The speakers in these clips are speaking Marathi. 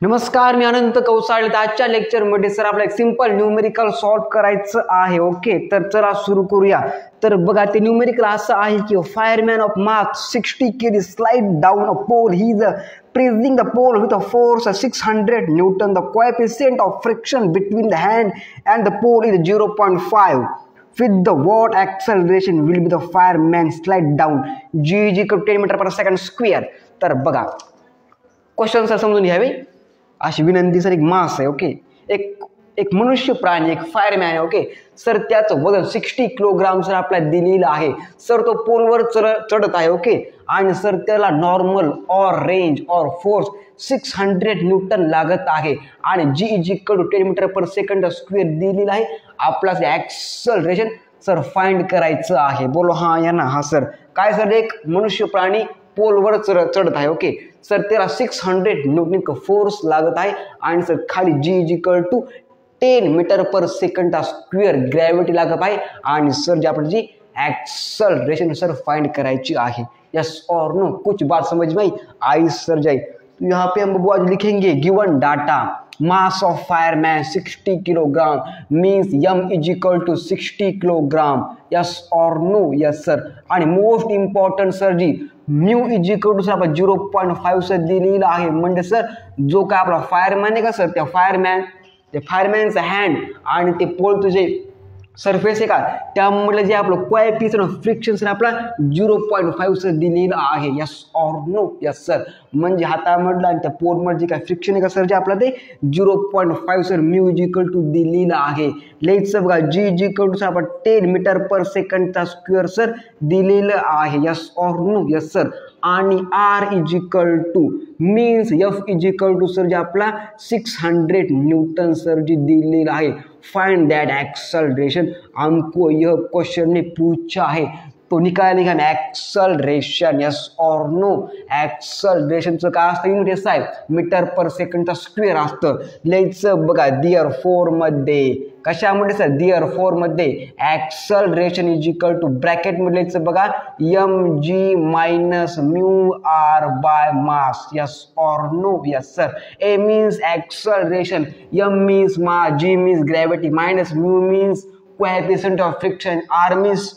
नमस्कार, मी अनंत कौसाळे. आजच्या लेक्चरमध्ये सर आपला एक सिंपल न्यूमेरिकल सॉल्व्ह करायचं आहे. ओके, तर चला सुरू करूया. तर बघा, ते न्यूमेरिकल असं आहे की fireman of marks 60 kg slide down a pole. He is pressing the pole with a force of 600 Newton. The coefficient of friction between the hand and the pole is 0.5. With the what acceleration will be the fireman slide down? G is equal to 10 meter per second square. तर बघा, क्वेश्चन सर समजून घ्यावे अशी विनंती सर. एक मास आहे. ओके, एक मनुष्य प्राणी, एक फायरमॅन आहे. ओके सर, त्याचं वजन 60 किलोग्राम सर आपल्याला दिलेलं आहे. सर तो पोलवर चढत आहे. ओके, आणि सर त्याला नॉर्मल और रेंज और फोर्स 600 न्यूटन लागत आहे आणि g is equal to 10 metre per second square दिलेला आहे. आपल्याला ॲक्सलरेशन सर फाइंड करायचं आहे. बोलो हा या ना. हा सर काय सर, एक मनुष्य प्राणी पोलवर चढत आहे. ओके सर, त्याला 600 न्यूटन फोर्स लागत आहे आणि सर खाली g is equal to 10 metre per second square gravity लागत आहे आणि सर जी आपली जी एक्सेलरेशन सर फाइंड करायची आहे. यस और नो, कुछ बात समझ में आई सर जाए. तो यहाँ पे हम आज लिखेंगे given data mass of fireman 60 kilogram means m is equal to 60 kilogram. Yes और नो. Yes sir. आणि most important sir ji mu is equal to sir आपला 0.5 सर दिलेला आहे. म्हणजे सर जो काय आपला फायरमॅन आहे का सर, त्या फायरमॅनचा हँड आणि ते पोल तुझे सरफेस आहे का, त्यामुळे जे आपलं कोएफिशिएंट फ्रिक्शन सर आपला 0.5 सर दिलेलं आहे. यस और नो. Yes sir. म्हणजे हातामधलं आणि त्या पोलमध्ये जे काय फ्रिक्शन आहे का सर, जे आपलं ते 0.5 sir mu is equal to दिलेलं आहे. लेट्स बघा, g is equal to sir आपण 10 मीटर पर सेकंडचा स्क्वेअर सर दिलेलं आहे. यस और नो. Yes sir. आणि R is equal to means F is equal to sir जे आपला 600 न्यूटन सर जी दिलेलं आहे. Find that acceleration. हमको यह क्वेश्चन ने पूछा है तो निकालने का एक्सेलरेशन. यस और नो. एक्सेलरेशनचं काय असतं, युनिट असं आहे मीटर पर सेकंडचा स्क्वेअर असतं. लेट्स बघा, दिअर फोर मध्ये कशामध्ये सर, दिअर फोर मध्ये acceleration is equal to bracket मध्ये लेट्स बघा mg minus mu R by mass. Yes और no. Yes sir. A means acceleration, m means mass, g means gravity, minus mu means coefficient of friction, r means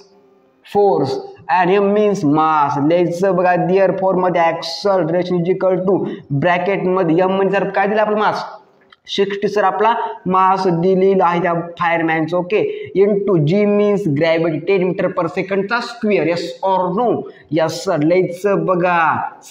force and m means mass. Let's बघा, दिअर फोर मध्ये acceleration is equal to bracket मध्ये m म्हणजे सर काय दिलं आपलं मास 60 सर आपला मास दिलेला आहे त्या फायरमॅनचं. Okay, into g means gravity 10 metre per सेकंडचा स्क्वेअर. यस और नो. Yes sir. लेट्स बघा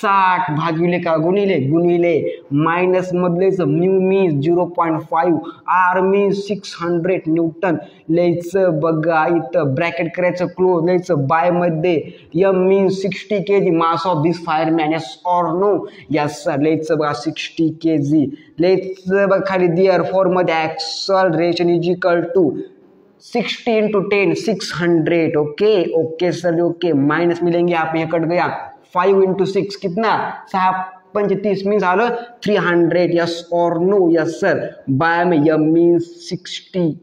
60 भागिले का गुणिले मायनस मधलेच mu means 0.5, R means 600 newton. Let's बघा इथं ब्रॅकेट करायचं क्लोज. लेट्स बाय मध्ये m means 60 kg mass of this fireman. Yes और नो. Yes sir. लेट्स बघा 60 kg. लेट्स बघा खाली दिअर फोर मध्ये acceleration is equal to 60 into 10 600. Okay sir. Okay, minus मिलेंगे यहाँ पे, कट गया 5 इंटू 6 कितना 6 पंच 30 मीन्स आलो 300. यस और नो. Yes sir. बाय में m मीन्स 60.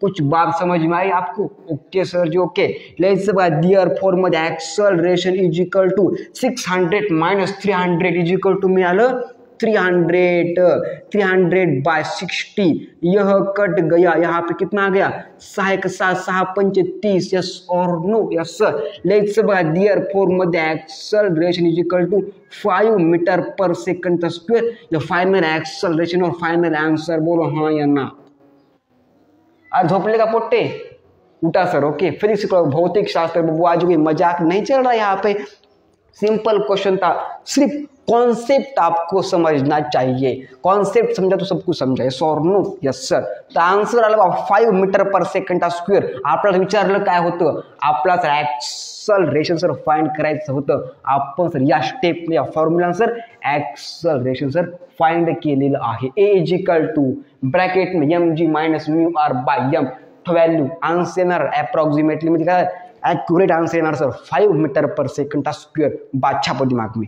कुछ बात समझ में आई आपको? ओके सर जी. ओके, लेट्स बघा दिअर फोर मध्ये acceleration is equal to 600 minus 300 is equal to मिळालं 300 बाय 60. यह कट गया, यहाँ पे कितना आ गया 6 एक 7 6 पंच 30. यस और नो. Yes sir. लेट्स बघा दिअर फोर मध्ये acceleration is equal to 5 metre per second square. या फाइनल एक्सेलरेशन और फाइनल आंसर बोलो हाँ या ना. आज झोपले का पोट्टे, उठा सर. ओके, फिजिक्स भौतिक शास्त्र बबू, आज कोई मजाक नहीं चल रहा यहाँ पे. सिंपल क्वेश्चन था, सिर्फ कॉन्सेप्ट आपको समझना चाहिए. कॉन्सेप्ट समझा तो सब कुछ समझा. यस और नो. Yes sir. तर आन्सर आला बघा 5 मीटर पर सेकंडचा स्क्वेअर. आपल्याला विचारलं काय होतं, आपला सर एक्सेलरेशन सर फाइंड करायचं होतं. आपण सर या स्टेपने या formula sir acceleration sir find केलेलं आहे. A is equal to bracket में mg minus mu R by m. Value answer येणार अप्रॉक्सिमेटली म्हणजे काय ॲक्युरेट आन्सर येणार सर 5 मीटर पर सेकंडचा स्क्वेअर. बादशाह दिमाग में.